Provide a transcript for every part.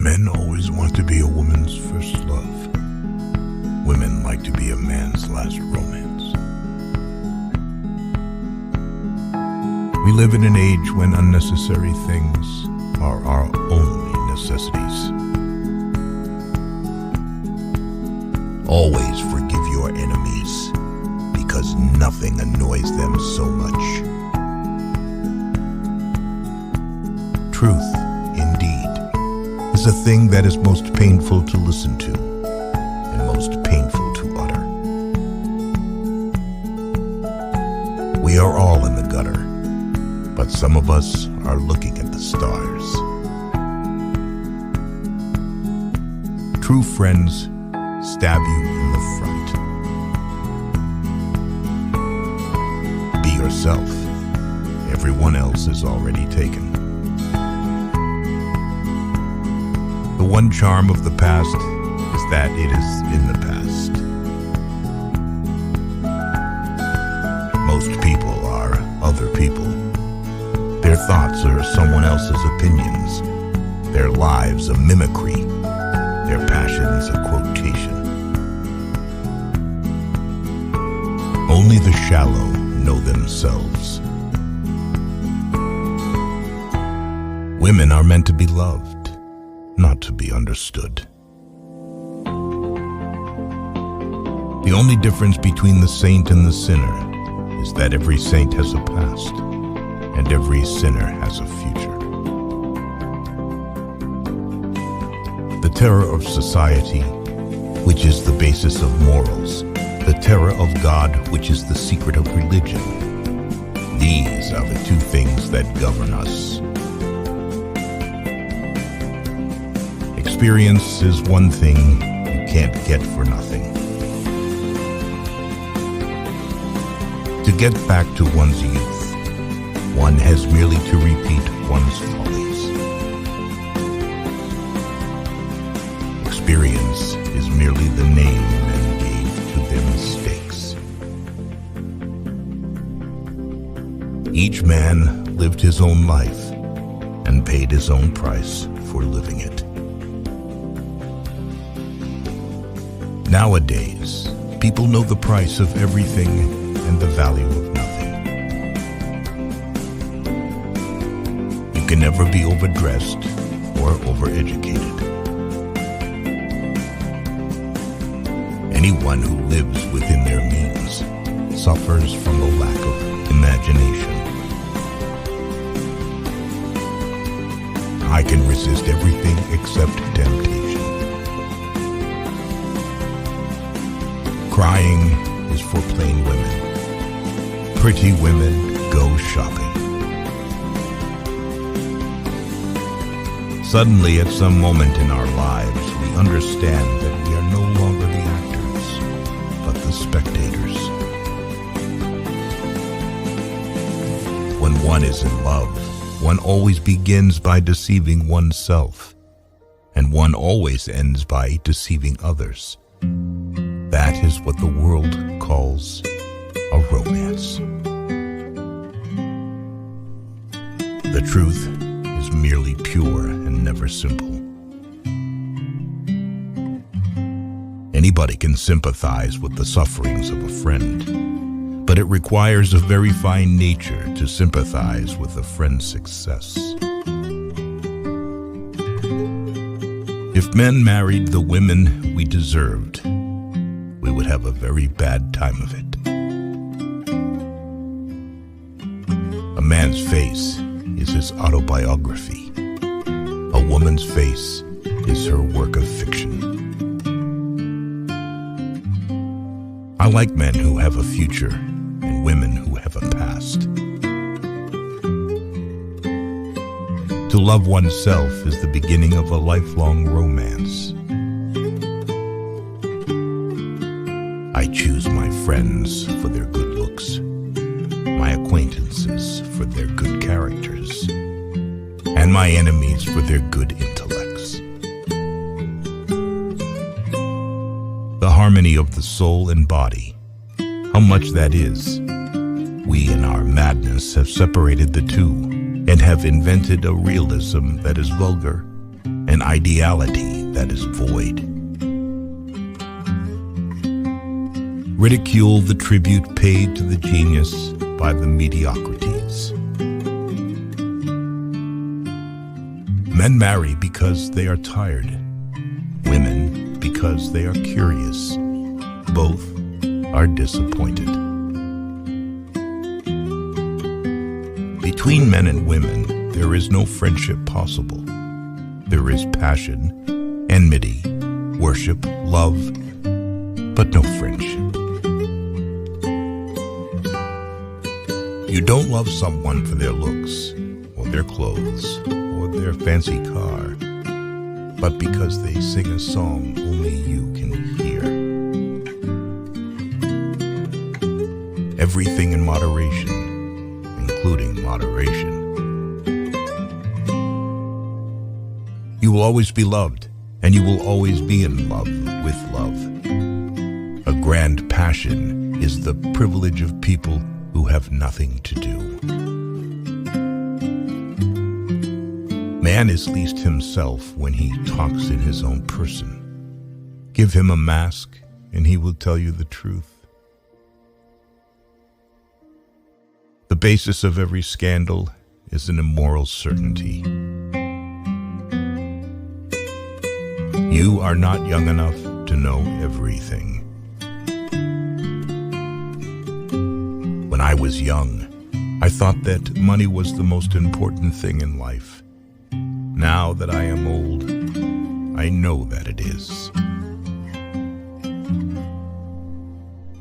Men always want to be a woman's first love. Women like to be a man's last romance. We live in an age when unnecessary things are our only necessities. Always forgive your enemies, because nothing annoys them so much. Truth, indeed, is a thing that is most painful to listen to and most painful to utter. We are all in the gutter, but some of us are looking at the stars. True friends stab you in the front. Be yourself. Everyone else is already taken. The one charm of the past is that it is in the past. Most people are other people. Their thoughts are someone else's opinions. Their lives a mimicry. Their passions a quotation. Only the shallow know themselves. Women are meant to be loved, not to be understood. The only difference between the saint and the sinner is that every saint has a past, and every sinner has a future. The terror of society, which is the basis of morals, the terror of God, which is the secret of religion, these are the two things that govern us. Experience is one thing you can't get for nothing. To get back to one's youth, one has merely to repeat one's follies. Experience is merely the name men gave to their mistakes. Each man lived his own life and paid his own price for living it. Nowadays, people know the price of everything and the value of nothing. You can never be overdressed or overeducated. Anyone who lives within their means suffers from a lack of imagination. I can resist everything except temptation. Crying is for plain women. Pretty women go shopping. Suddenly, at some moment in our lives, we understand that we are no longer the actors, but the spectators. When one is in love, one always begins by deceiving oneself, and one always ends by deceiving others. That is what the world calls a romance. The truth is merely pure and never simple. Anybody can sympathize with the sufferings of a friend, but it requires a very fine nature to sympathize with a friend's success. If men married the women we deserved, we would have a very bad time of it. A man's face is his autobiography. A woman's face is her work of fiction. I like men who have a future and women who have a past. To love oneself is the beginning of a lifelong romance. I choose my friends for their good looks, my acquaintances for their good characters, and my enemies for their good intellects. The harmony of the soul and body, how much that is. We in our madness have separated the two and have invented a realism that is vulgar an ideality that is void. Ridicule the tribute paid to the genius by the mediocrities. Men marry because they are tired. Women because they are curious. Both are disappointed. Between men and women, there is no friendship possible. There is passion, enmity, worship, love, but no friendship. You don't love someone for their looks, or their clothes, or their fancy car, but because they sing a song only you can hear. Everything in moderation, including moderation. You will always be loved, and you will always be in love with love. A grand passion is the privilege of people who have nothing to do. Man is least himself when he talks in his own person. Give him a mask, and he will tell you the truth. The basis of every scandal is an immoral certainty. You are not young enough to know everything. When I was young, I thought that money was the most important thing in life. Now that I am old, I know that it is.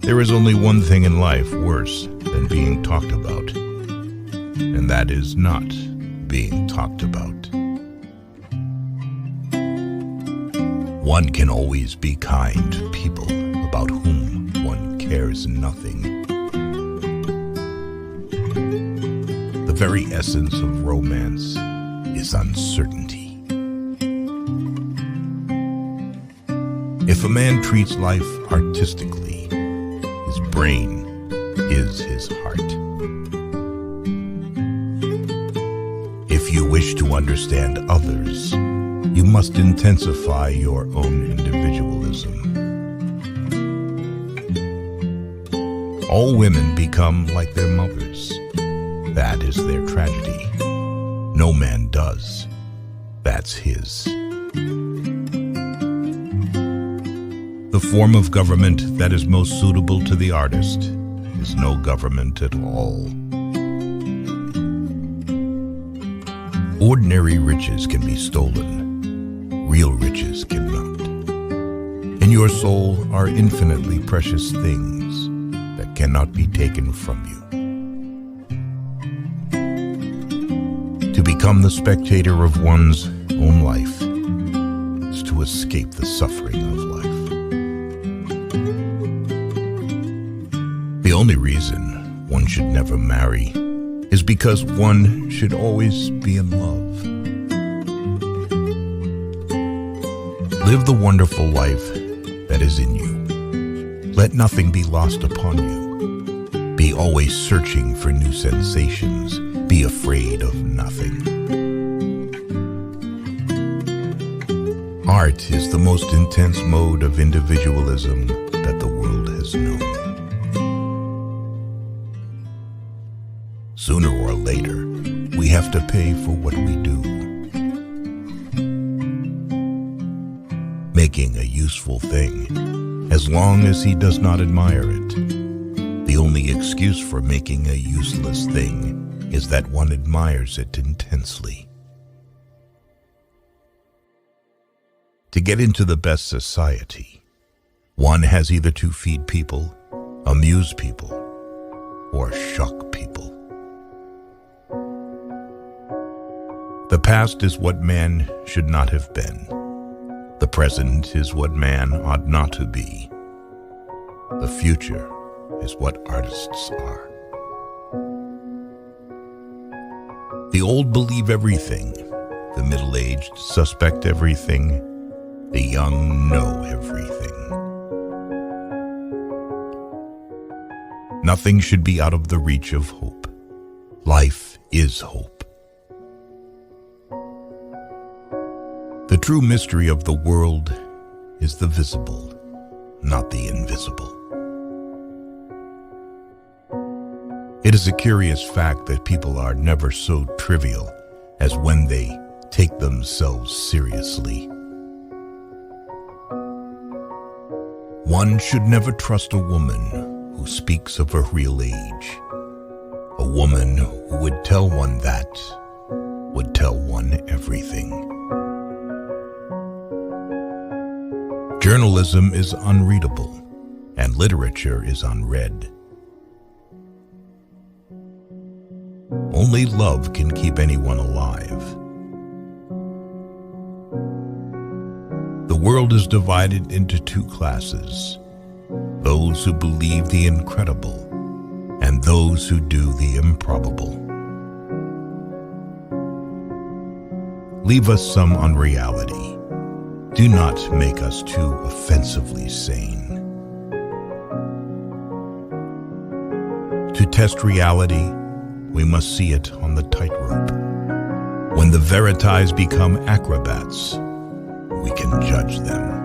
There is only one thing in life worse than being talked about, and that is not being talked about. One can always be kind to people about whom one cares nothing. The very essence of romance is uncertainty. If a man treats life artistically, his brain is his heart. If you wish to understand others, you must intensify your own individualism. All women become like their mothers. That is their tragedy. No man does. That's his. The form of government that is most suitable to the artist is no government at all. Ordinary riches can be stolen. Real riches cannot. In your soul are infinitely precious things that cannot be taken from you. To become the spectator of one's own life is to escape the suffering of life. The only reason one should never marry is because one should always be in love. Live the wonderful life that is in you. Let nothing be lost upon you. Be always searching for new sensations. Be afraid of nothing. Art is the most intense mode of individualism that the world has known. Sooner or later, we have to pay for what we do. Making a useful thing, as long as he does not admire it. The only excuse for making a useless thing is that one admires it intensely. To get into the best society, one has either to feed people, amuse people, or shock people. The past is what man should not have been. The present is what man ought not to be. The future is what artists are. The old believe everything. The middle-aged suspect everything. The young know everything. Nothing should be out of the reach of hope. Life is hope. The true mystery of the world is the visible, not the invisible. It is a curious fact that people are never so trivial as when they take themselves seriously. One should never trust a woman who speaks of her real age. A woman who would tell one that would tell one everything. Journalism is unreadable, and literature is unread. Only love can keep anyone alive. The world is divided into two classes: those who believe the incredible and those who do the improbable. Leave us some unreality. Do not make us too offensively sane. To test reality, we must see it on the tightrope. When the verities become acrobats, we can judge them.